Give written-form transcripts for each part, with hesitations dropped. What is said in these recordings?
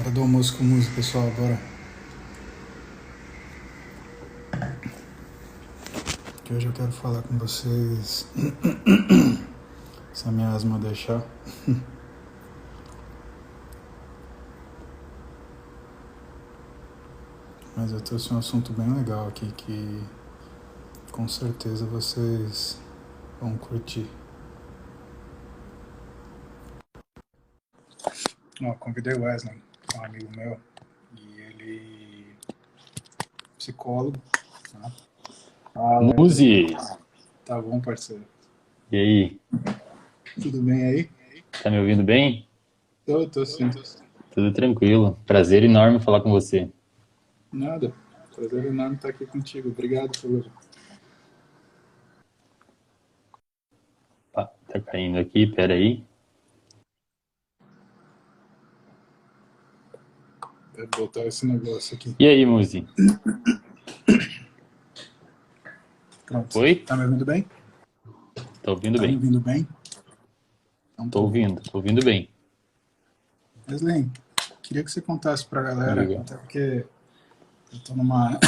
Hora do almoço com música, pessoal, agora. Que hoje eu quero falar com vocês. Se a minha asma deixar. Mas eu trouxe um assunto bem legal aqui que com certeza vocês vão curtir. Convidei o Wesley, um amigo meu, e ele é psicólogo, né? Muzi! Tá bom, parceiro? E aí? Tudo bem aí? Tá me ouvindo bem? Tô sim. Tudo tranquilo. Prazer enorme falar com você. Nada. Prazer enorme estar aqui contigo. Obrigado por... Tá caindo aqui, peraí. Deve botar esse negócio aqui. E aí, Muzi? Pronto. Oi? Tá me ouvindo bem? Tô ouvindo Tá me bem. ouvindo bem? Então, Tô ouvindo bem. Wesley, queria que você contasse pra galera, Diga. até porque eu tô numa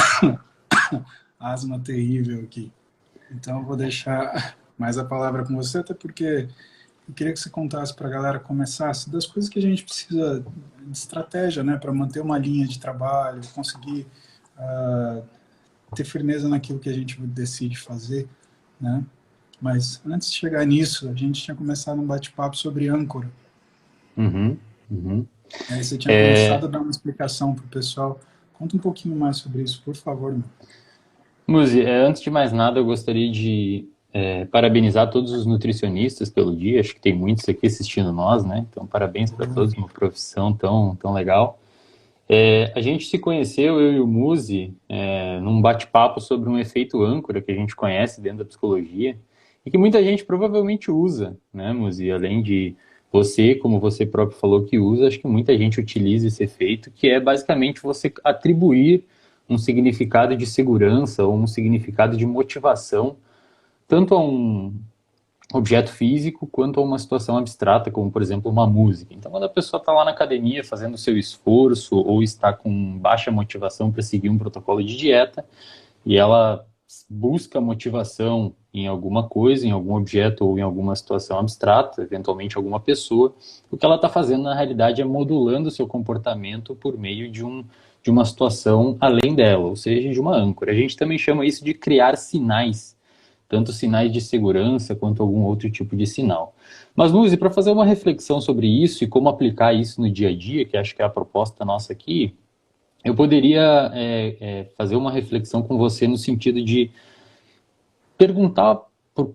asma terrível aqui. Então eu vou deixar mais a palavra com você, até porque eu queria que você contasse pra galera, começasse das coisas que a gente precisa de estratégia, né, para manter uma linha de trabalho, conseguir ter firmeza naquilo que a gente decide fazer, né? Mas antes de chegar nisso, a gente tinha começado um bate-papo sobre âncora. Uhum. Aí você tinha começado a dar uma explicação para o pessoal. Conta um pouquinho mais sobre isso, por favor, meu. Muzi, antes de mais nada, eu gostaria de parabenizar todos os nutricionistas pelo dia. Acho que tem muitos aqui assistindo nós, né? Então, parabéns para todos, uma profissão tão legal. A gente se conheceu, eu e o Muzi, num bate-papo sobre um efeito âncora que a gente conhece dentro da psicologia e que muita gente provavelmente usa, né, Muzi? Além de você, como você próprio falou que usa, acho que muita gente utiliza esse efeito, que é basicamente você atribuir um significado de segurança ou um significado de motivação, tanto a um objeto físico quanto a uma situação abstrata, como por exemplo uma música. Então, quando a pessoa está lá na academia fazendo o seu esforço ou está com baixa motivação para seguir um protocolo de dieta e ela busca motivação em alguma coisa, em algum objeto ou em alguma situação abstrata, eventualmente alguma pessoa, o que ela está fazendo na realidade é modulando o seu comportamento por meio de uma situação além dela, ou seja, de uma âncora. A gente também chama isso de criar sinais, tanto sinais de segurança quanto algum outro tipo de sinal. Mas, Luzi, para fazer uma reflexão sobre isso e como aplicar isso no dia a dia, que acho que é a proposta nossa aqui, eu poderia fazer uma reflexão com você no sentido de perguntar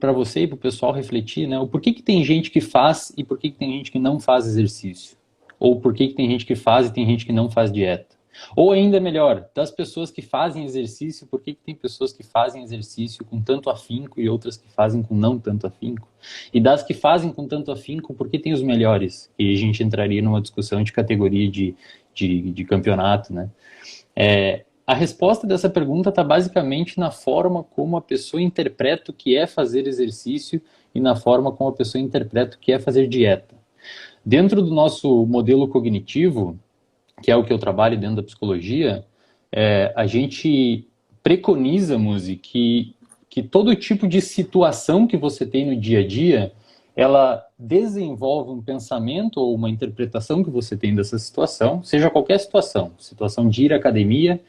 para você e para o pessoal refletir, né, o porquê que tem gente que faz e por que tem gente que não faz exercício? Ou por que tem gente que faz e tem gente que não faz dieta? Ou ainda melhor, das pessoas que fazem exercício, por que tem pessoas que fazem exercício com tanto afinco e outras que fazem com não tanto afinco? E das que fazem com tanto afinco, por que tem os melhores? E a gente entraria numa discussão de categoria de campeonato, né? A resposta dessa pergunta está basicamente na forma como a pessoa interpreta o que é fazer exercício e na forma como a pessoa interpreta o que é fazer dieta. Dentro do nosso modelo cognitivo, que é o que eu trabalho dentro da psicologia, a gente preconiza, Muzi, que todo tipo de situação que você tem no dia a dia, ela desenvolve um pensamento ou uma interpretação que você tem dessa situação, seja qualquer situação, situação de ir à academia,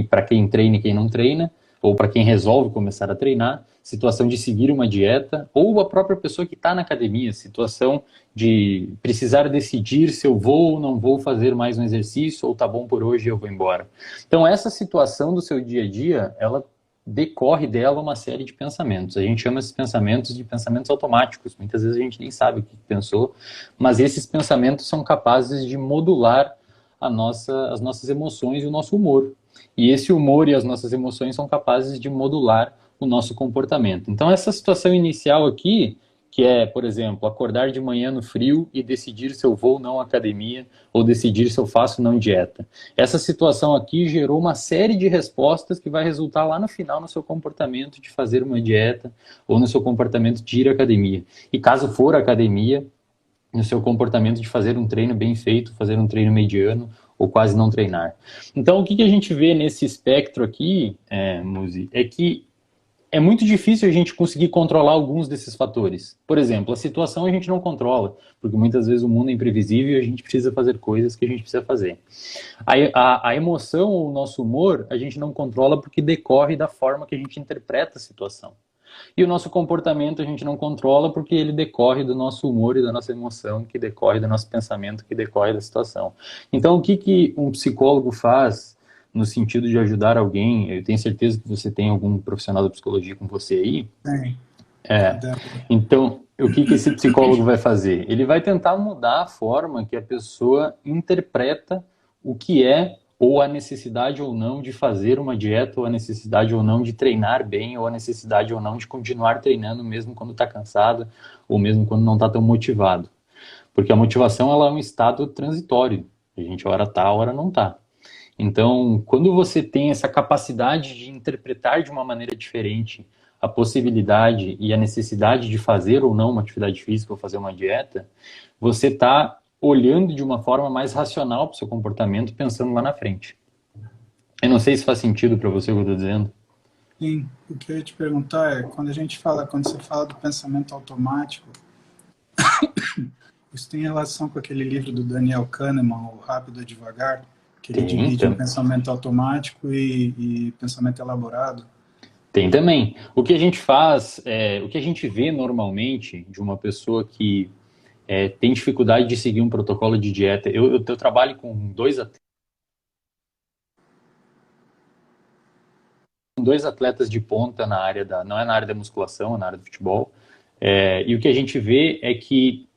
para quem treina e quem não treina, ou para quem resolve começar a treinar, situação de seguir uma dieta, ou a própria pessoa que está na academia, situação de precisar decidir se eu vou ou não vou fazer mais um exercício, ou tá bom por hoje e eu vou embora. Então, essa situação do seu dia a dia, ela decorre dela uma série de pensamentos. A gente chama esses pensamentos de pensamentos automáticos. Muitas vezes a gente nem sabe o que pensou, mas esses pensamentos são capazes de modular as nossas emoções e o nosso humor. E esse humor e as nossas emoções são capazes de modular o nosso comportamento. Então, essa situação inicial aqui, que é, por exemplo, acordar de manhã no frio e decidir se eu vou ou não à academia, ou decidir se eu faço ou não dieta. Essa situação aqui gerou uma série de respostas que vai resultar lá no final no seu comportamento de fazer uma dieta, ou no seu comportamento de ir à academia. E caso for à academia, no seu comportamento de fazer um treino bem feito, fazer um treino mediano, ou quase não treinar. Então, o que a gente vê nesse espectro aqui, Muzi, é que é muito difícil a gente conseguir controlar alguns desses fatores. Por exemplo, a situação a gente não controla, porque muitas vezes o mundo é imprevisível e a gente precisa fazer coisas que a gente precisa fazer. A emoção ou o nosso humor a gente não controla porque decorre da forma que a gente interpreta a situação. E o nosso comportamento a gente não controla porque ele decorre do nosso humor e da nossa emoção, que decorre do nosso pensamento, que decorre da situação. Então, o que um psicólogo faz no sentido de ajudar alguém? Eu tenho certeza que você tem algum profissional da psicologia com você aí. Tem. Então, o que esse psicólogo vai fazer? Ele vai tentar mudar a forma que a pessoa interpreta o que é, ou a necessidade ou não de fazer uma dieta, ou a necessidade ou não de treinar bem, ou a necessidade ou não de continuar treinando mesmo quando está cansado, ou mesmo quando não está tão motivado. Porque a motivação ela é um estado transitório. A gente hora está, hora não está. Então, quando você tem essa capacidade de interpretar de uma maneira diferente a possibilidade e a necessidade de fazer ou não uma atividade física ou fazer uma dieta, você está olhando de uma forma mais racional para o seu comportamento, pensando lá na frente. Eu não sei se faz sentido para você o que eu estou dizendo. Sim, o que eu ia te perguntar é, quando você fala do pensamento automático, isso tem relação com aquele livro do Daniel Kahneman, O Rápido e Devagar, que ele divide em pensamento automático e pensamento elaborado? Tem também. O que a gente faz, o que a gente vê normalmente de uma pessoa que tem dificuldade de seguir um protocolo de dieta. Eu trabalho com dois atletas de ponta na área não é na área da musculação, é na área do futebol. E o que a gente vê é que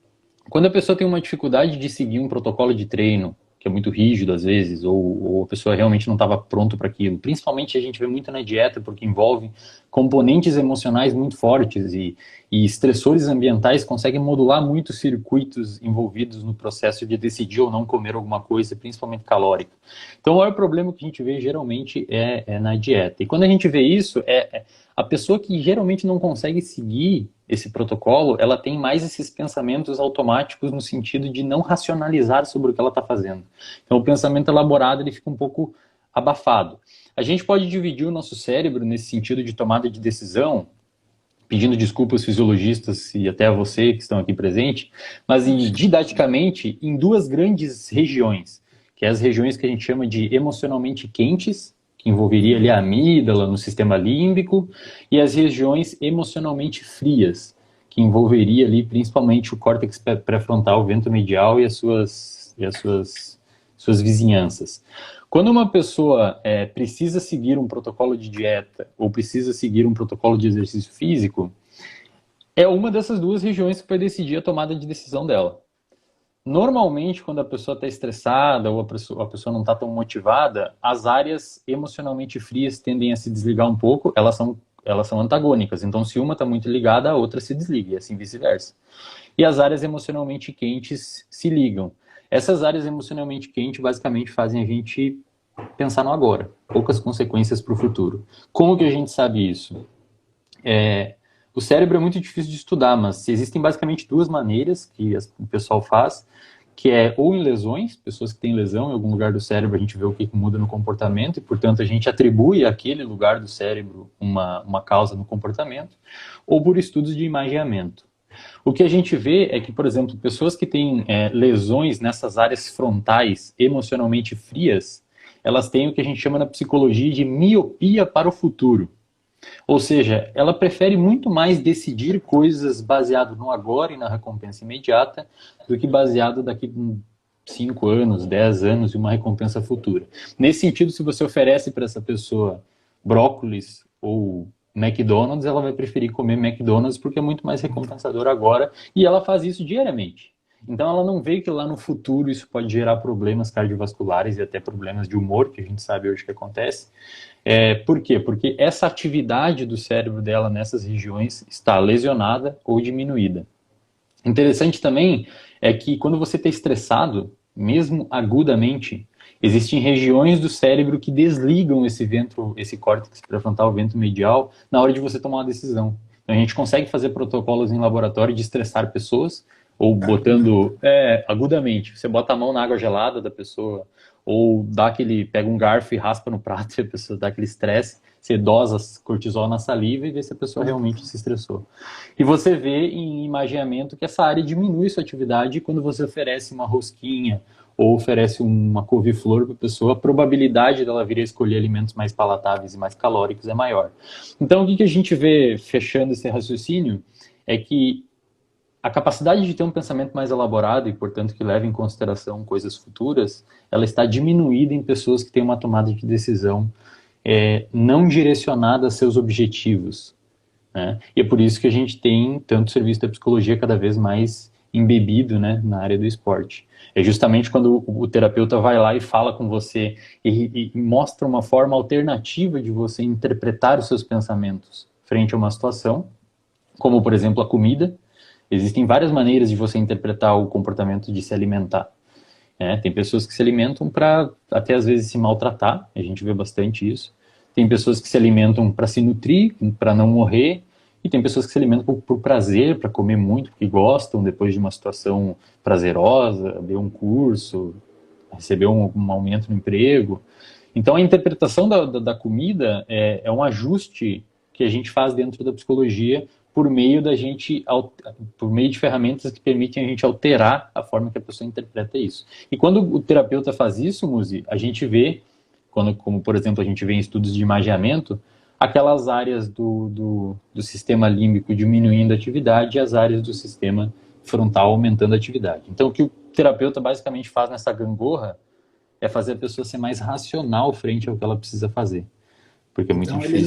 quando a pessoa tem uma dificuldade de seguir um protocolo de treino, que é muito rígido às vezes, ou a pessoa realmente não estava pronto para aquilo. Principalmente a gente vê muito na dieta, porque envolve componentes emocionais muito fortes e estressores ambientais conseguem modular muitos circuitos envolvidos no processo de decidir ou não comer alguma coisa, principalmente calórica. Então o maior problema que a gente vê geralmente é na dieta. E quando a gente vê isso, a pessoa que geralmente não consegue seguir esse protocolo, ela tem mais esses pensamentos automáticos no sentido de não racionalizar sobre o que ela está fazendo. Então, o pensamento elaborado ele fica um pouco abafado. A gente pode dividir o nosso cérebro nesse sentido de tomada de decisão, pedindo desculpas aos fisiologistas e até a você que estão aqui presentes, mas didaticamente em duas grandes regiões, que é as regiões que a gente chama de emocionalmente quentes, que envolveria ali a amígdala no sistema límbico, e as regiões emocionalmente frias, que envolveria ali principalmente o córtex pré-frontal, o vento medial e as suas vizinhanças. Quando uma pessoa precisa seguir um protocolo de dieta ou precisa seguir um protocolo de exercício físico, é uma dessas duas regiões que vai decidir a tomada de decisão dela. Normalmente, quando a pessoa está estressada ou a pessoa não está tão motivada, as áreas emocionalmente frias tendem a se desligar um pouco, elas são antagônicas. Então, se uma está muito ligada, a outra se desliga, e assim vice-versa. E as áreas emocionalmente quentes se ligam. Essas áreas emocionalmente quentes, basicamente, fazem a gente pensar no agora. Poucas consequências para o futuro. Como que a gente sabe isso? O cérebro é muito difícil de estudar, mas existem basicamente duas maneiras que o pessoal faz, que é ou em lesões, pessoas que têm lesão em algum lugar do cérebro, a gente vê o que muda no comportamento, e portanto a gente atribui àquele lugar do cérebro uma causa no comportamento, ou por estudos de imageamento. O que a gente vê é que, por exemplo, pessoas que têm lesões nessas áreas frontais emocionalmente frias, elas têm o que a gente chama na psicologia de miopia para o futuro. Ou seja, ela prefere muito mais decidir coisas baseado no agora e na recompensa imediata do que baseado daqui 5 anos, 10 anos e uma recompensa futura. Nesse sentido, se você oferece para essa pessoa brócolis ou McDonald's, ela vai preferir comer McDonald's porque é muito mais recompensador agora e ela faz isso diariamente. Então ela não vê que lá no futuro isso pode gerar problemas cardiovasculares e até problemas de humor, que a gente sabe hoje que acontece. Por quê? Porque essa atividade do cérebro dela nessas regiões está lesionada ou diminuída. Interessante também é que quando você está estressado, mesmo agudamente, existem regiões do cérebro que desligam esse córtex pré-frontal, vento medial, na hora de você tomar uma decisão. Então a gente consegue fazer protocolos em laboratório de estressar pessoas ou botando agudamente. Você bota a mão na água gelada da pessoa, ou pega um garfo e raspa no prato e a pessoa dá aquele estresse, você dosa cortisol na saliva e vê se a pessoa realmente se estressou. E você vê em imaginamento que essa área diminui sua atividade quando você oferece uma rosquinha ou oferece uma couve-flor para a pessoa, a probabilidade dela vir a escolher alimentos mais palatáveis e mais calóricos é maior. Então, o que a gente vê, fechando esse raciocínio, é que a capacidade de ter um pensamento mais elaborado e, portanto, que leve em consideração coisas futuras, ela está diminuída em pessoas que têm uma tomada de decisão não direcionada a seus objetivos, né? E é por isso que a gente tem tanto serviço da psicologia cada vez mais embebido, né, na área do esporte. É justamente quando o terapeuta vai lá e fala com você e mostra uma forma alternativa de você interpretar os seus pensamentos frente a uma situação, como, por exemplo, a comida. Existem várias maneiras de você interpretar o comportamento de se alimentar. Tem pessoas que se alimentam para até às vezes se maltratar, a gente vê bastante isso. Tem pessoas que se alimentam para se nutrir, para não morrer, e tem pessoas que se alimentam por prazer, para comer muito, porque gostam depois de uma situação prazerosa, ver um curso, receber um aumento no emprego. Então a interpretação da comida é um ajuste que a gente faz dentro da psicologia por meio de ferramentas que permitem a gente alterar a forma que a pessoa interpreta isso. E quando o terapeuta faz isso, Muzi, a gente vê, como por exemplo a gente vê em estudos de imageamento, aquelas áreas do sistema límbico diminuindo a atividade e as áreas do sistema frontal aumentando a atividade. Então o que o terapeuta basicamente faz nessa gangorra é fazer a pessoa ser mais racional frente ao que ela precisa fazer. Porque é muito então difícil.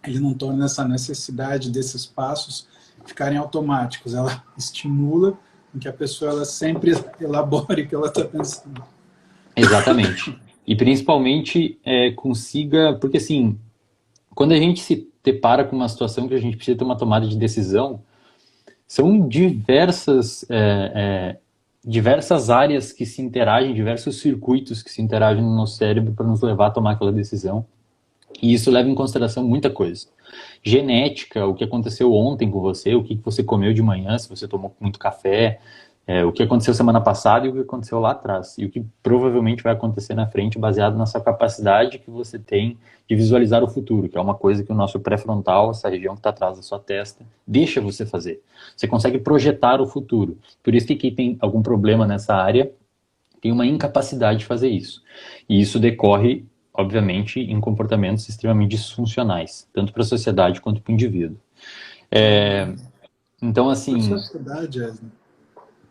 Ele não torna essa necessidade desses passos ficarem automáticos. Ela estimula que a pessoa ela sempre elabore o que ela está pensando. Exatamente. E principalmente consiga... Porque assim, quando a gente se depara com uma situação que a gente precisa ter uma tomada de decisão, são diversas áreas que se interagem, diversos circuitos que se interagem no nosso cérebro para nos levar a tomar aquela decisão. E isso leva em consideração muita coisa. Genética, o que aconteceu ontem com você, o que você comeu de manhã, se você tomou muito café, o que aconteceu semana passada e o que aconteceu lá atrás. E o que provavelmente vai acontecer na frente, baseado na sua capacidade que você tem de visualizar o futuro, que é uma coisa que o nosso pré-frontal, essa região que está atrás da sua testa, deixa você fazer. Você consegue projetar o futuro. Por isso que quem tem algum problema nessa área tem uma incapacidade de fazer isso. E isso decorre, obviamente, em comportamentos extremamente disfuncionais, tanto para a sociedade quanto para o indivíduo. Então, assim...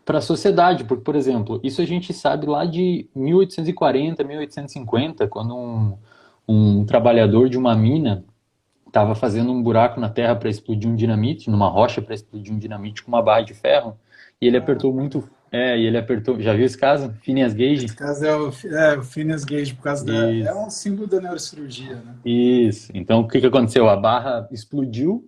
Para a sociedade, porque, por exemplo, isso a gente sabe lá de 1840, 1850, quando um trabalhador de uma mina estava fazendo um buraco na terra para explodir um dinamite, numa rocha para explodir um dinamite com uma barra de ferro, e ele apertou muito... já viu esse caso? Phineas Gage? Esse caso é o Phineas Gage, por causa é um símbolo da neurocirurgia, né? Isso. Então, o que aconteceu? A barra explodiu,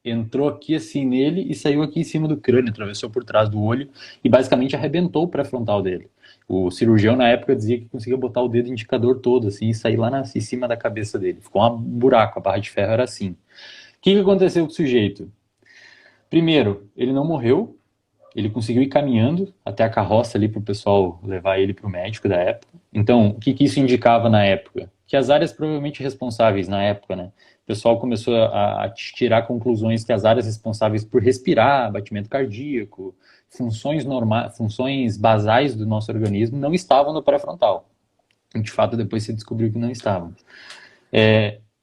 entrou aqui assim nele e saiu aqui em cima do crânio, atravessou por trás do olho e basicamente arrebentou o pré-frontal dele. O cirurgião na época dizia que conseguia botar o dedo indicador todo assim e sair lá em cima da cabeça dele. Ficou um buraco, a barra de ferro era assim. O que aconteceu com o sujeito? Primeiro, ele não morreu, ele conseguiu ir caminhando até a carroça ali para o pessoal levar ele para o médico da época. Então, o que isso indicava na época? Que as áreas provavelmente responsáveis na época, né? O pessoal começou a tirar conclusões que as áreas responsáveis por respirar, batimento cardíaco, funções basais do nosso organismo não estavam no pré-frontal. De fato, depois se descobriu que não estavam.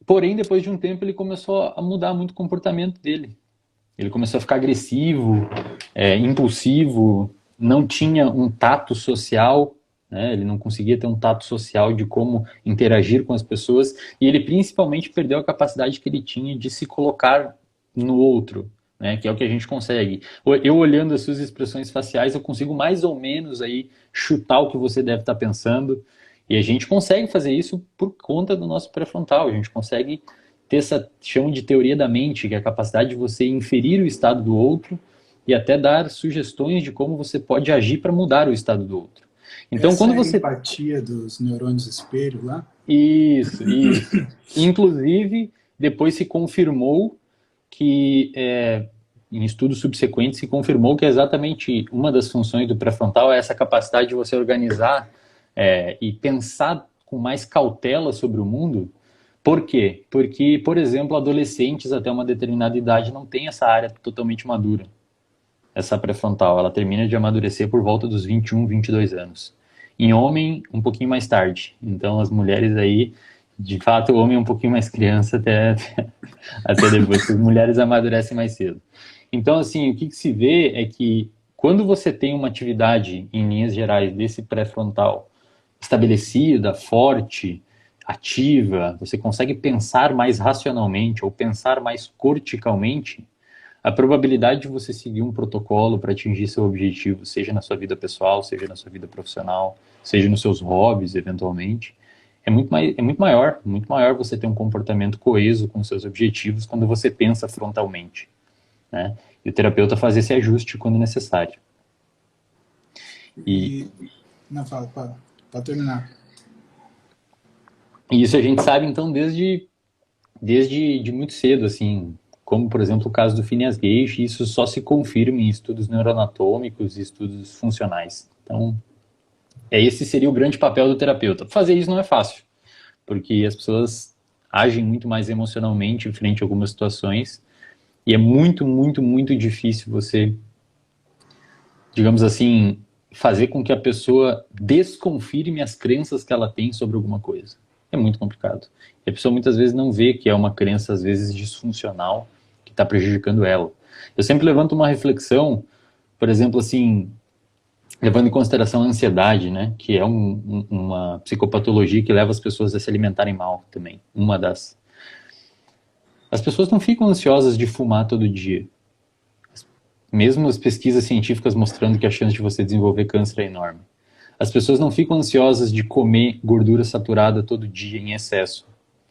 Porém, depois de um tempo, ele começou a mudar muito o comportamento dele. Ele começou a ficar agressivo, impulsivo, não tinha um tato social, né? Ele não conseguia ter um tato social de como interagir com as pessoas, e ele principalmente perdeu a capacidade que ele tinha de se colocar no outro, né? Que é o que a gente consegue. Eu olhando as suas expressões faciais, eu consigo mais ou menos aí chutar o que você deve estar pensando, e a gente consegue fazer isso por conta do nosso pré-frontal, a gente consegue ter essa, chama de teoria da mente, que é a capacidade de você inferir o estado do outro e até dar sugestões de como você pode agir para mudar o estado do outro. Então, essa quando é você... a empatia dos neurônios espelho lá? Isso. Inclusive, depois se confirmou que em estudos subsequentes, se confirmou que exatamente uma das funções do pré-frontal é essa capacidade de você organizar e pensar com mais cautela sobre o mundo. Por quê? Porque, por exemplo, adolescentes até uma determinada idade não têm essa área totalmente madura, essa pré-frontal. Ela termina de amadurecer por volta dos 21, 22 anos. Em homem, um pouquinho mais tarde. Então, as mulheres aí, de fato, o homem é um pouquinho mais criança até depois, as mulheres amadurecem mais cedo. Então, assim, o que se vê é que quando você tem uma atividade, em linhas gerais, desse pré-frontal estabelecida, forte, ativa, você consegue pensar mais racionalmente ou pensar mais corticalmente, a probabilidade de você seguir um protocolo para atingir seu objetivo, seja na sua vida pessoal, seja na sua vida profissional, seja nos seus hobbies, eventualmente, é muito maior você ter um comportamento coeso com seus objetivos quando você pensa frontalmente, né? E o terapeuta faz esse ajuste quando necessário. Não, fala, para terminar. E isso a gente sabe, então, desde muito cedo, assim, como, por exemplo, o caso do Phineas Gage, isso só se confirma em estudos neuroanatômicos e estudos funcionais. Então, esse seria o grande papel do terapeuta. Fazer isso não é fácil, porque as pessoas agem muito mais emocionalmente frente a algumas situações, e é muito, muito, muito difícil você, digamos assim, fazer com que a pessoa desconfirme as crenças que ela tem sobre alguma coisa. É muito complicado. E a pessoa muitas vezes não vê que é uma crença, às vezes, disfuncional, que está prejudicando ela. Eu sempre levanto uma reflexão, por exemplo, assim, levando em consideração a ansiedade, né, que é uma psicopatologia que leva as pessoas a se alimentarem mal também. As pessoas não ficam ansiosas de fumar todo dia. Mesmo as pesquisas científicas mostrando que a chance de você desenvolver câncer é enorme. As pessoas não ficam ansiosas de comer gordura saturada todo dia em excesso,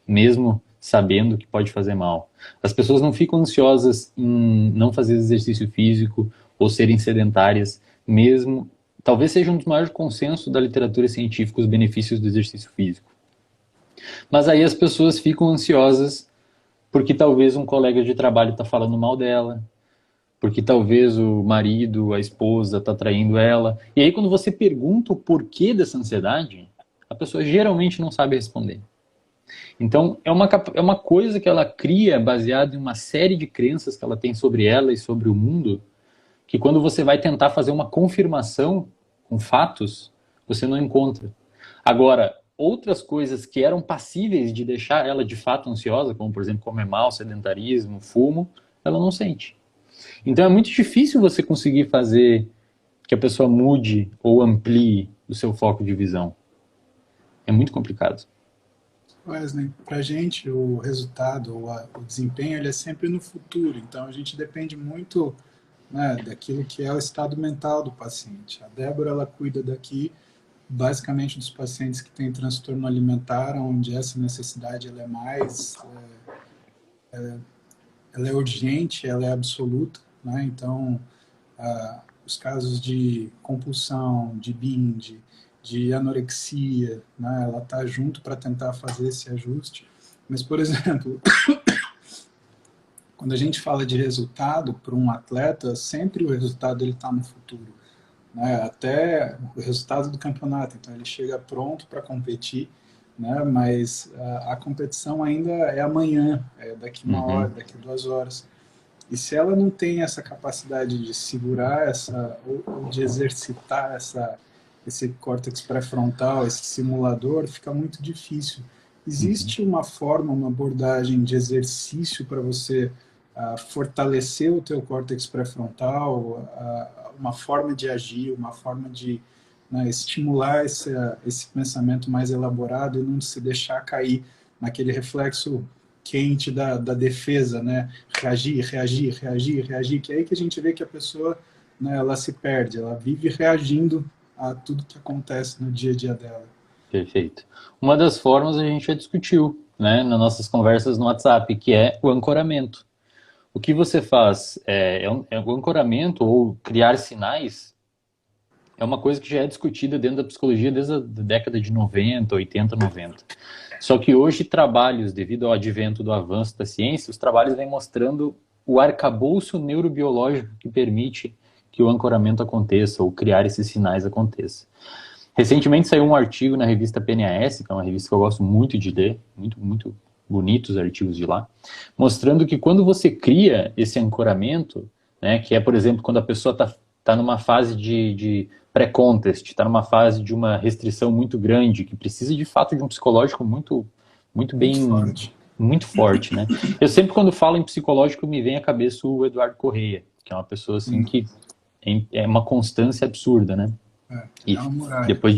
mesmo sabendo que pode fazer mal. As pessoas não ficam ansiosas em não fazer exercício físico ou serem sedentárias, mesmo... Talvez seja um dos maiores consensos da literatura científica os benefícios do exercício físico. Mas aí as pessoas ficam ansiosas porque talvez um colega de trabalho está falando mal dela, porque talvez o marido, a esposa está traindo ela. E aí quando você pergunta o porquê dessa ansiedade, a pessoa geralmente não sabe responder. Então é uma coisa que ela cria baseada em uma série de crenças que ela tem sobre ela e sobre o mundo, que quando você vai tentar fazer uma confirmação com fatos, você não encontra. Agora, outras coisas que eram passíveis de deixar ela de fato ansiosa, como por exemplo comer mal, sedentarismo, fumo, ela não sente. Então é muito difícil você conseguir fazer que a pessoa mude ou amplie o seu foco de visão. É muito complicado. Wesley, para a gente o resultado, o desempenho, ele é sempre no futuro. Então a gente depende muito, né, daquilo que é o estado mental do paciente. A Débora, ela cuida daqui basicamente dos pacientes que têm transtorno alimentar, onde essa necessidade ela é mais, ela é urgente, ela é absoluta, né? Então, os casos de compulsão, de binge, de anorexia, né? Ela está junto para tentar fazer esse ajuste. Mas, por exemplo, quando a gente fala de resultado para um atleta, sempre o resultado ele está no futuro, né? Até o resultado do campeonato. Então, ele chega pronto para competir, né? Mas a competição ainda é amanhã, é daqui uma hora, daqui 2 horas. E se ela não tem essa capacidade de segurar ou de exercitar esse córtex pré-frontal, esse simulador, fica muito difícil. Existe uma forma, uma abordagem de exercício para você fortalecer o teu córtex pré-frontal, uma forma de agir, uma forma de, né, estimular esse pensamento mais elaborado e não se deixar cair naquele reflexo quente da defesa, né? Reagir, que é aí que a gente vê que a pessoa, né, ela se perde, ela vive reagindo a tudo que acontece no dia a dia dela. Perfeito. Uma das formas a gente já discutiu, né, nas nossas conversas no WhatsApp, que é o ancoramento. O que você faz o ancoramento ou criar sinais é uma coisa que já é discutida dentro da psicologia desde a década de 90, 80, 90. Só que hoje trabalhos, devido ao advento do avanço da ciência, os trabalhos vêm mostrando o arcabouço neurobiológico que permite que o ancoramento aconteça, ou criar esses sinais aconteça. Recentemente saiu um artigo na revista PNAS, que é uma revista que eu gosto muito de ler, muito, muito bonitos os artigos de lá, mostrando que quando você cria esse ancoramento, né, que é, por exemplo, quando a pessoa está numa fase de pré-contest, está numa fase de uma restrição muito grande, que precisa de fato de um psicológico muito bem, muito forte, né? Eu sempre, quando falo em psicológico, me vem à cabeça o Eduardo Correia, que é uma pessoa assim que é uma constância absurda, né? E depois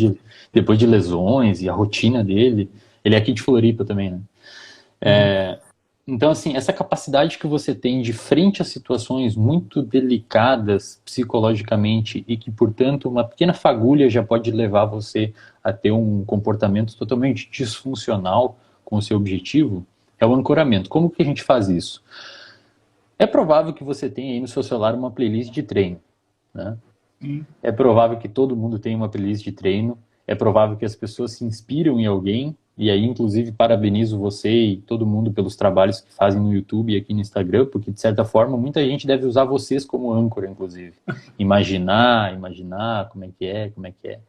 de lesões e a rotina dele, ele é aqui de Floripa também, né? Então, assim, essa capacidade que você tem de frente a situações muito delicadas psicologicamente e que, portanto, uma pequena fagulha já pode levar você a ter um comportamento totalmente disfuncional com o seu objetivo, é o ancoramento. Como que a gente faz isso? É provável que você tenha aí no seu celular uma playlist de treino, né? É provável que todo mundo tenha uma playlist de treino, é provável que as pessoas se inspiram em alguém, e aí, inclusive, parabenizo você e todo mundo pelos trabalhos que fazem no YouTube e aqui no Instagram, porque, de certa forma, muita gente deve usar vocês como âncora, inclusive. Imaginar, como é que é, como é que é.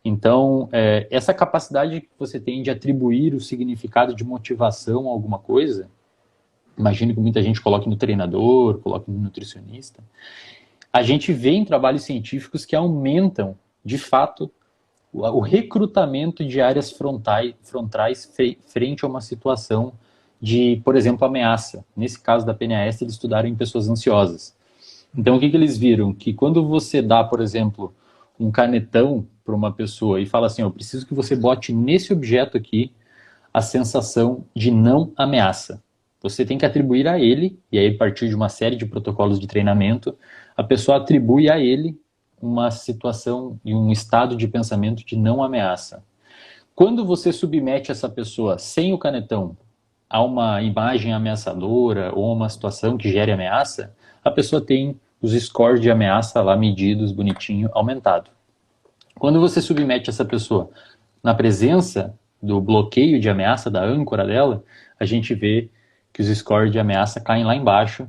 Então, essa capacidade que você tem de atribuir o significado de motivação a alguma coisa, imagino que muita gente coloque no treinador, coloque no nutricionista, a gente vê em trabalhos científicos que aumentam, de fato, o recrutamento de áreas frontais frente a uma situação de, por exemplo, ameaça. Nesse caso da PNAS, eles estudaram em pessoas ansiosas. Então, o que eles viram? Que quando você dá, por exemplo, um canetão para uma pessoa e fala assim, eu preciso que você bote nesse objeto aqui a sensação de não ameaça. Você tem que atribuir a ele, e aí a partir de uma série de protocolos de treinamento, a pessoa atribui a ele uma situação e um estado de pensamento de não ameaça. Quando você submete essa pessoa sem o canetão a uma imagem ameaçadora ou a uma situação que gere ameaça, a pessoa tem os scores de ameaça lá medidos, bonitinho, aumentado. Quando você submete essa pessoa na presença do bloqueio de ameaça, da âncora dela, a gente vê que os scores de ameaça caem lá embaixo,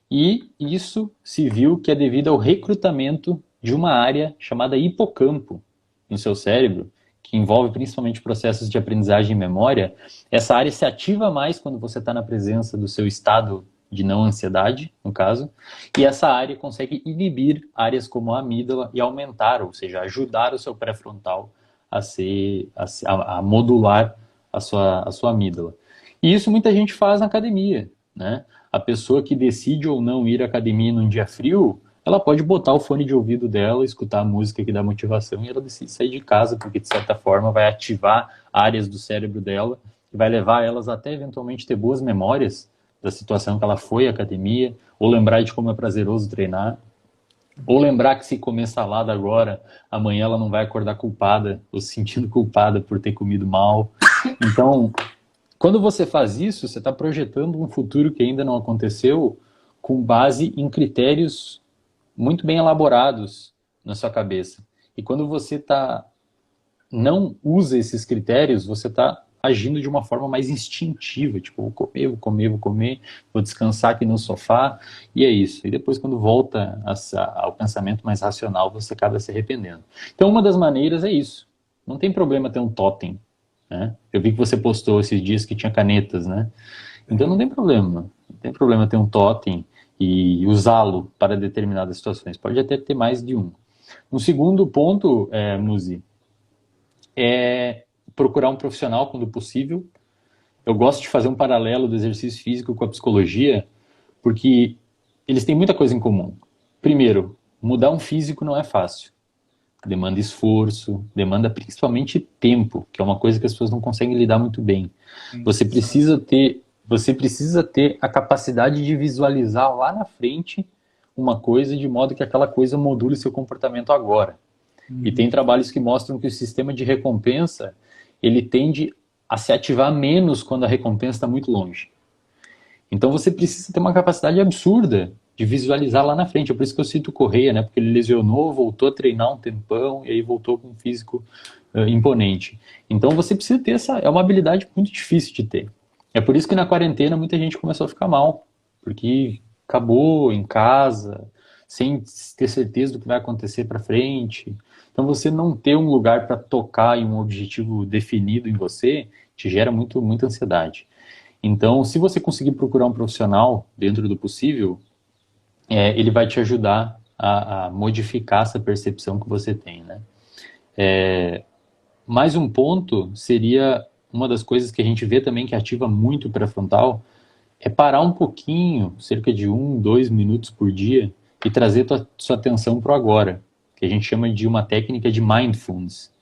e isso se viu que é devido ao recrutamento de uma área chamada hipocampo no seu cérebro, que envolve principalmente processos de aprendizagem e memória. Essa área se ativa mais quando você está na presença do seu estado de não ansiedade, no caso, e essa área consegue inibir áreas como a amígdala e aumentar, ou seja, ajudar o seu pré-frontal a modular a sua amígdala. E isso muita gente faz na academia, né? A pessoa que decide ou não ir à academia num dia frio, ela pode botar o fone de ouvido dela, escutar a música que dá motivação e ela decide sair de casa, porque de certa forma vai ativar áreas do cérebro dela e vai levar elas até eventualmente ter boas memórias da situação que ela foi à academia, ou lembrar de como é prazeroso treinar, ou lembrar que se comer salada agora, amanhã ela não vai acordar culpada, ou se sentindo culpada por ter comido mal. Então, quando você faz isso, você está projetando um futuro que ainda não aconteceu com base em critérios muito bem elaborados na sua cabeça. E quando você não usa esses critérios, você está agindo de uma forma mais instintiva, tipo, vou comer, vou descansar aqui no sofá, e é isso. E depois, quando volta ao pensamento mais racional, você acaba se arrependendo. Então, uma das maneiras é isso. Não tem problema ter um totem, né? Eu vi que você postou esses dias que tinha canetas, né? Então, não tem problema. Não tem problema ter um totem e usá-lo para determinadas situações. Pode até ter mais de um. Um segundo ponto, Muzi, é procurar um profissional quando possível. Eu gosto de fazer um paralelo do exercício físico com a psicologia, porque eles têm muita coisa em comum. Primeiro, mudar um físico não é fácil. Demanda esforço, demanda principalmente tempo, que é uma coisa que as pessoas não conseguem lidar muito bem. Você precisa ter a capacidade de visualizar lá na frente uma coisa de modo que aquela coisa module seu comportamento agora. E tem trabalhos que mostram que o sistema de recompensa ele tende a se ativar menos quando a recompensa está muito longe. Então você precisa ter uma capacidade absurda de visualizar lá na frente. É por isso que eu cito o Correia, né? Porque ele lesionou, voltou a treinar um tempão e aí voltou com um físico imponente. Então você precisa ter é uma habilidade muito difícil de ter. É por isso que na quarentena muita gente começou a ficar mal, porque acabou em casa, sem ter certeza do que vai acontecer para frente. Então, você não ter um lugar para tocar e um objetivo definido em você, te gera muita ansiedade. Então, se você conseguir procurar um profissional dentro do possível, ele vai te ajudar a modificar essa percepção que você tem, né? Mais um ponto seria, uma das coisas que a gente vê também que ativa muito o pré-frontal, é parar um pouquinho, cerca de 1, 2 minutos por dia, e trazer sua atenção para o agora, que a gente chama de uma técnica de mindfulness,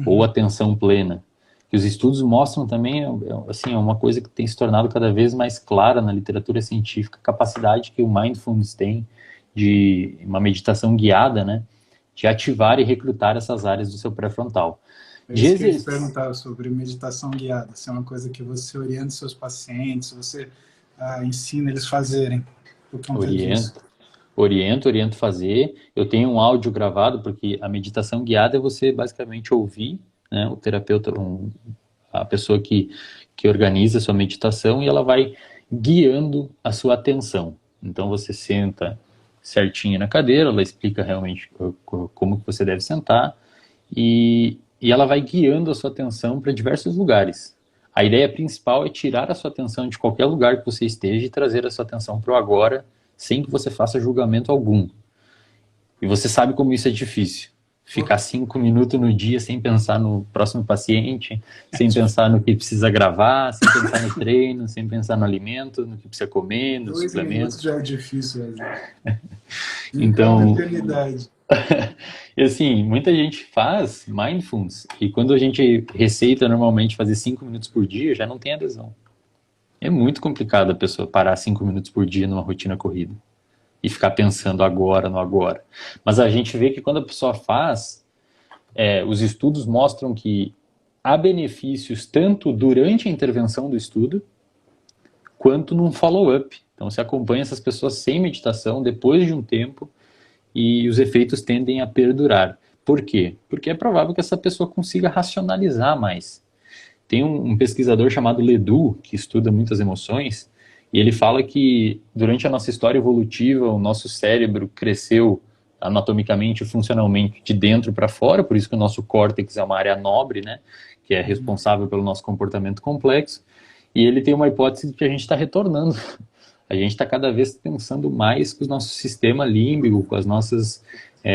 ou atenção plena. Que os estudos mostram também, assim, é uma coisa que tem se tornado cada vez mais clara na literatura científica, a capacidade que o mindfulness tem de uma meditação guiada, né, de ativar e recrutar essas áreas do seu pré-frontal. É isso que eu ia te perguntar sobre meditação guiada. Se é uma coisa que você orienta seus pacientes, você ensina eles a fazerem. Oriento fazer. Eu tenho um áudio gravado, porque a meditação guiada é você basicamente ouvir, né, o terapeuta, a pessoa que organiza a sua meditação, e ela vai guiando a sua atenção. Então você senta certinho na cadeira, ela explica realmente como que você deve sentar, e ela vai guiando a sua atenção para diversos lugares. A ideia principal é tirar a sua atenção de qualquer lugar que você esteja e trazer a sua atenção para o agora, sem que você faça julgamento algum. E você sabe como isso é difícil. Ficar 5 minutos no dia sem pensar no próximo paciente, sem pensar no que precisa gravar, sem pensar no treino, sem pensar no alimento, no que precisa comer, no suplemento. 2 minutos já é difícil, então, e assim, muita gente faz mindfulness, e quando a gente receita normalmente fazer 5 minutos por dia, já não tem adesão. É muito complicado a pessoa parar 5 minutos por dia numa rotina corrida e ficar pensando agora, no agora. Mas a gente vê que quando a pessoa faz, os estudos mostram que há benefícios tanto durante a intervenção do estudo, quanto num follow-up. Então, você acompanha essas pessoas sem meditação depois de um tempo, e os efeitos tendem a perdurar. Por quê? Porque é provável que essa pessoa consiga racionalizar mais. Tem um pesquisador chamado Ledoux, que estuda muitas emoções, e ele fala que durante a nossa história evolutiva, o nosso cérebro cresceu anatomicamente e funcionalmente de dentro para fora, por isso que o nosso córtex é uma área nobre, né, que é responsável pelo nosso comportamento complexo, e ele tem uma hipótese de que a gente está retornando. A gente está cada vez pensando mais com o nosso sistema límbico, com as nossas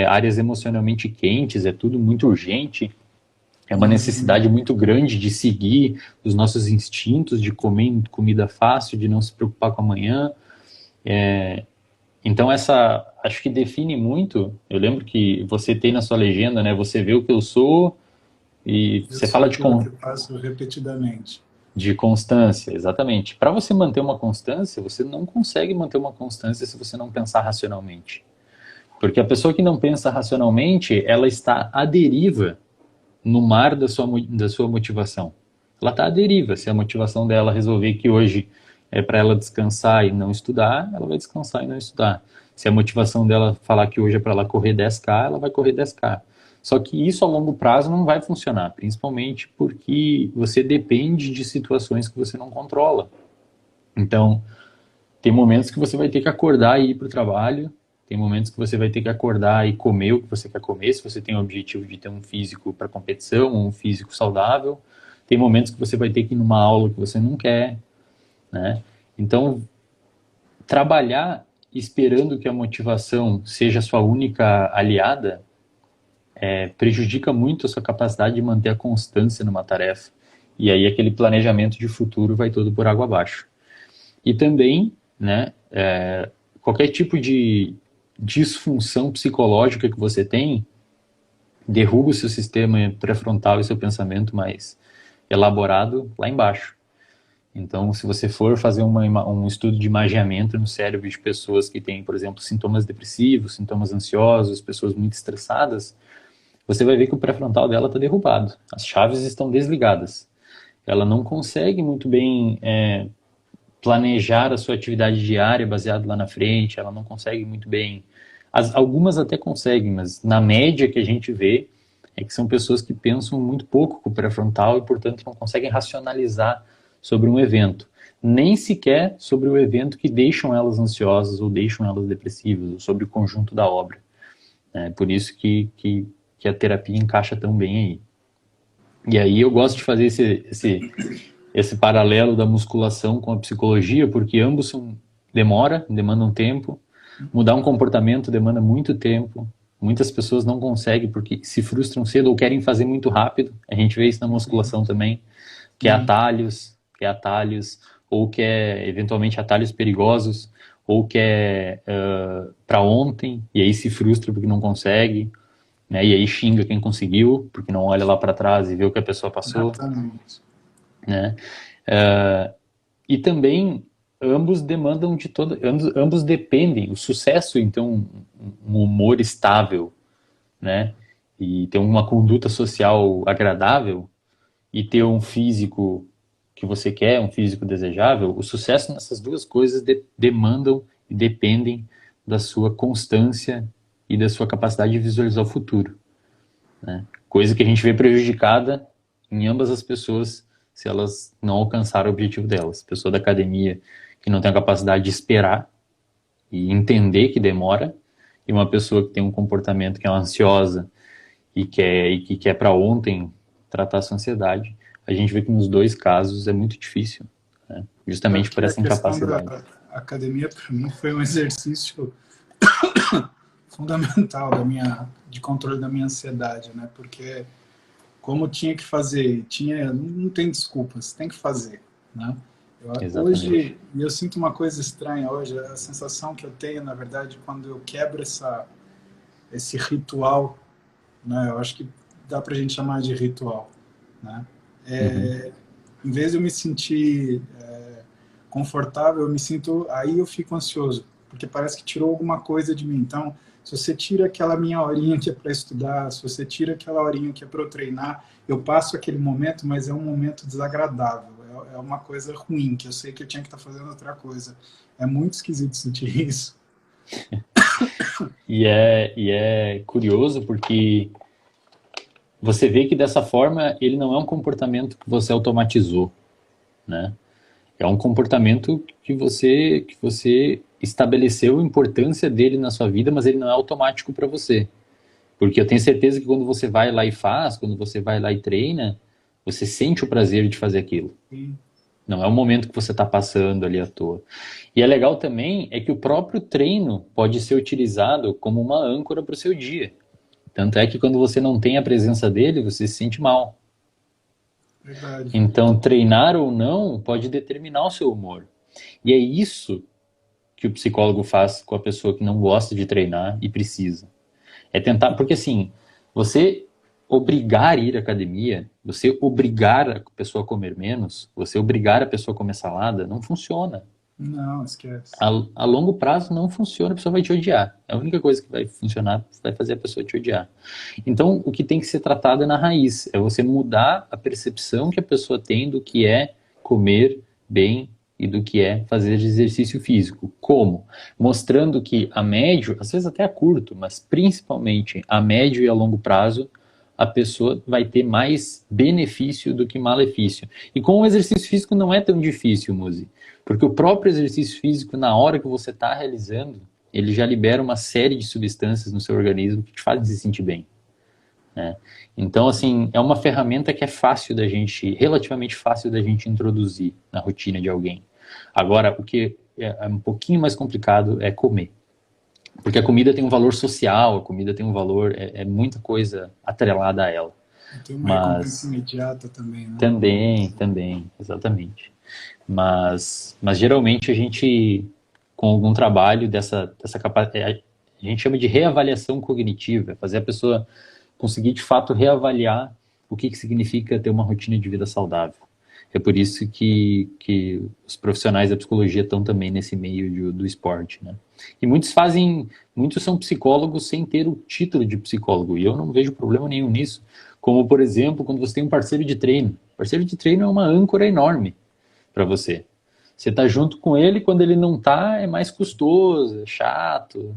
áreas emocionalmente quentes, é tudo muito urgente, é uma necessidade muito grande de seguir os nossos instintos, de comer comida fácil, de não se preocupar com amanhã. Então acho que define muito. Eu lembro que você tem na sua legenda, né, você vê o que eu sou, e você fala de... Eu faço repetidamente. De constância, exatamente. Para você manter uma constância, você não consegue manter uma constância se você não pensar racionalmente. Porque a pessoa que não pensa racionalmente, ela está à deriva no mar da sua motivação. Ela está à deriva. Se a motivação dela resolver que hoje é para ela descansar e não estudar, ela vai descansar e não estudar. Se a motivação dela falar que hoje é para ela correr 10K, ela vai correr 10K. Só que isso a longo prazo não vai funcionar, principalmente porque você depende de situações que você não controla. Então, tem momentos que você vai ter que acordar e ir para o trabalho, tem momentos que você vai ter que acordar e comer o que você quer comer, se você tem o objetivo de ter um físico para competição, ou um físico saudável. Tem momentos que você vai ter que ir numa aula que você não quer, né? Então, trabalhar esperando que a motivação seja a sua única aliada prejudica muito a sua capacidade de manter a constância numa tarefa. E aí aquele planejamento de futuro vai todo por água abaixo. E também, né, qualquer tipo de disfunção psicológica que você tem derruba o seu sistema pré-frontal e seu pensamento mais elaborado lá embaixo. Então, se você for fazer um estudo de imageamento no cérebro de pessoas que têm, por exemplo, sintomas depressivos, sintomas ansiosos, pessoas muito estressadas, você vai ver que o pré-frontal dela está derrubado. As chaves estão desligadas. Ela não consegue muito bem planejar a sua atividade diária baseado lá na frente, ela não consegue muito bem. Algumas até conseguem, mas na média que a gente vê é que são pessoas que pensam muito pouco com o pré-frontal e, portanto, não conseguem racionalizar sobre um evento. nem sequer sobre o evento que deixam elas ansiosas ou deixam elas depressivas, ou sobre o conjunto da obra. É por isso que a terapia encaixa tão bem aí. E aí eu gosto de fazer esse paralelo da musculação com a psicologia, porque ambos demandam tempo. Mudar um comportamento demanda muito tempo. Muitas pessoas não conseguem porque se frustram cedo ou querem fazer muito rápido. A gente vê isso na musculação também. Quer atalhos, ou quer eventualmente atalhos perigosos, ou quer para ontem, e aí se frustra porque não consegue, né? E aí xinga quem conseguiu, porque não olha lá para trás e vê o que a pessoa passou. Exatamente. Né? E também ambos demandam ambos dependem, o sucesso, então, um humor estável, né? E ter uma conduta social agradável e ter um físico que você quer, um físico desejável, o sucesso nessas duas coisas demandam e dependem da sua constância e da sua capacidade de visualizar o futuro, né? Coisa que a gente vê prejudicada em ambas as pessoas se elas não alcançarem o objetivo delas. Pessoa da academia que não tem a capacidade de esperar e entender que demora, e uma pessoa que tem um comportamento que é ansiosa e que quer para ontem tratar sua ansiedade, a gente vê que nos dois casos é muito difícil, né? Justamente por essa incapacidade. A academia, para mim, foi um exercício fundamental de controle da minha ansiedade, né? Porque como tinha que fazer, não tem desculpas, tem que fazer, né? Hoje, eu sinto uma coisa estranha hoje, a sensação que eu tenho, na verdade, quando eu quebro esse ritual, né? Eu acho que dá pra gente chamar de ritual, né? Em vez de eu me sentir confortável, aí eu fico ansioso, porque parece que tirou alguma coisa de mim. Então, se você tira aquela minha horinha que é para estudar, se você tira aquela horinha que é para eu treinar, eu passo aquele momento, mas é um momento desagradável, é uma coisa ruim, que eu sei que eu tinha que estar fazendo outra coisa. É muito esquisito sentir isso. E é curioso porque você vê que dessa forma ele não é um comportamento que você automatizou, né? É um comportamento que você estabeleceu a importância dele na sua vida, mas ele não é automático para você. Porque eu tenho certeza que quando você vai lá e faz, quando você vai lá e treina, você sente o prazer de fazer aquilo. Sim. Não é um momento que você está passando ali à toa. E é legal também é que o próprio treino pode ser utilizado como uma âncora para o seu dia. Tanto é que quando você não tem a presença dele, você se sente mal. Verdade. Então, treinar ou não pode determinar o seu humor. E é isso que o psicólogo faz com a pessoa que não gosta de treinar e precisa. É tentar, porque assim, você obrigar a ir à academia, você obrigar a pessoa a comer menos, você obrigar a pessoa a comer salada, não funciona. Não, esquece. A longo prazo não funciona, a pessoa vai te odiar. É a única coisa que vai funcionar, vai fazer a pessoa te odiar. Então, o que tem que ser tratado é na raiz. É você mudar a percepção que a pessoa tem do que é comer bem e do que é fazer exercício físico. Como? Mostrando que a médio, às vezes até a curto, mas principalmente a médio e a longo prazo, a pessoa vai ter mais benefício do que malefício. E com o exercício físico não é tão difícil, Muzi. Porque o próprio exercício físico, na hora que você está realizando, ele já libera uma série de substâncias no seu organismo que te fazem se sentir bem, né? Então, assim, é uma ferramenta que é fácil relativamente fácil da gente introduzir na rotina de alguém. Agora, o que é um pouquinho mais complicado é comer. Porque a comida tem um valor social, a comida tem um valor, é muita coisa atrelada a ela. Tem uma recompensa imediata também, né? Também, exatamente. Mas geralmente a gente, com algum trabalho dessa capacidade, a gente chama de reavaliação cognitiva, fazer a pessoa conseguir de fato reavaliar o que significa ter uma rotina de vida saudável. É por isso que os profissionais da psicologia estão também nesse meio do esporte, né? E muitos são psicólogos sem ter o título de psicólogo, e eu não vejo problema nenhum nisso. Como, por exemplo, quando você tem um parceiro de treino. Parceiro de treino é uma âncora enorme para você. Você está junto com ele, quando ele não está, é mais custoso, é chato,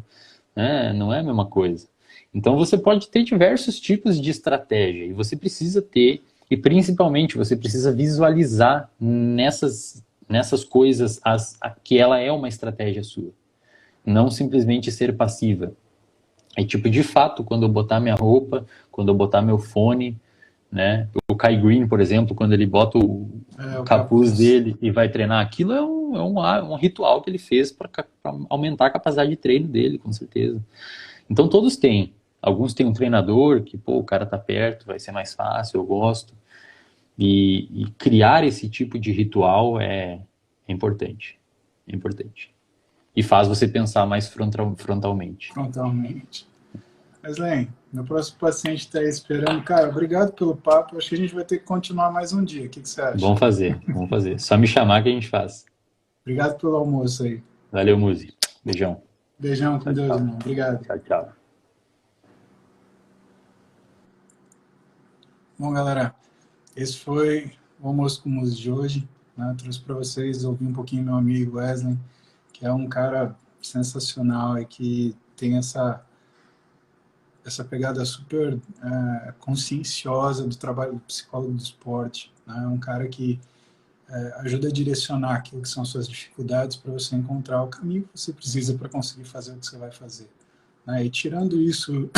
né? Não é a mesma coisa. Então você pode ter diversos tipos de estratégia, e você precisa ter, e principalmente você precisa visualizar nessas coisas que ela é uma estratégia sua. Não simplesmente ser passiva. É tipo, de fato, quando eu botar minha roupa, quando eu botar meu fone, né? O Kai Green, por exemplo, quando ele bota o o capuz capuz. dele e vai treinar, aquilo um ritual que ele fez para aumentar a capacidade de treino dele, com certeza. Então todos têm. Alguns têm um treinador que, pô, o cara tá perto, vai ser mais fácil, eu gosto. E criar esse tipo de ritual é importante. É importante. E faz você pensar mais frontalmente. Frontalmente. Wesley, meu próximo paciente está aí esperando. Cara, obrigado pelo papo. Acho que a gente vai ter que continuar mais um dia. O que você acha? Vamos fazer, vamos fazer. Só me chamar que a gente faz. Obrigado pelo almoço aí. Valeu, Muzi. Beijão. Beijão com Tchau, Deus, tchau. irmão. Obrigado. Tchau, tchau. Bom, galera, esse foi o almoço com o Muzi de hoje. Né? Trouxe para vocês ouvir um pouquinho meu amigo Wesley, que é um cara sensacional e que tem essa pegada super conscienciosa do trabalho do psicólogo do esporte. Né? Um cara que ajuda a direcionar aquilo que são suas dificuldades para você encontrar o caminho que você precisa para conseguir fazer o que você vai fazer. Né? E tirando isso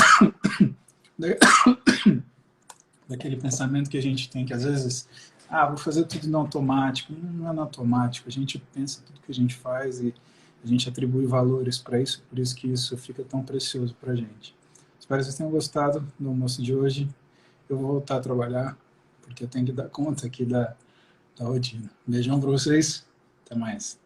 daquele pensamento que a gente tem, que às vezes, vou fazer tudo no automático. Não é no automático, a gente pensa tudo que a gente faz e a gente atribui valores para isso, por isso que isso fica tão precioso para a gente. Espero que vocês tenham gostado do almoço de hoje. Eu vou voltar a trabalhar, porque eu tenho que dar conta aqui da rotina. Beijão para vocês, até mais.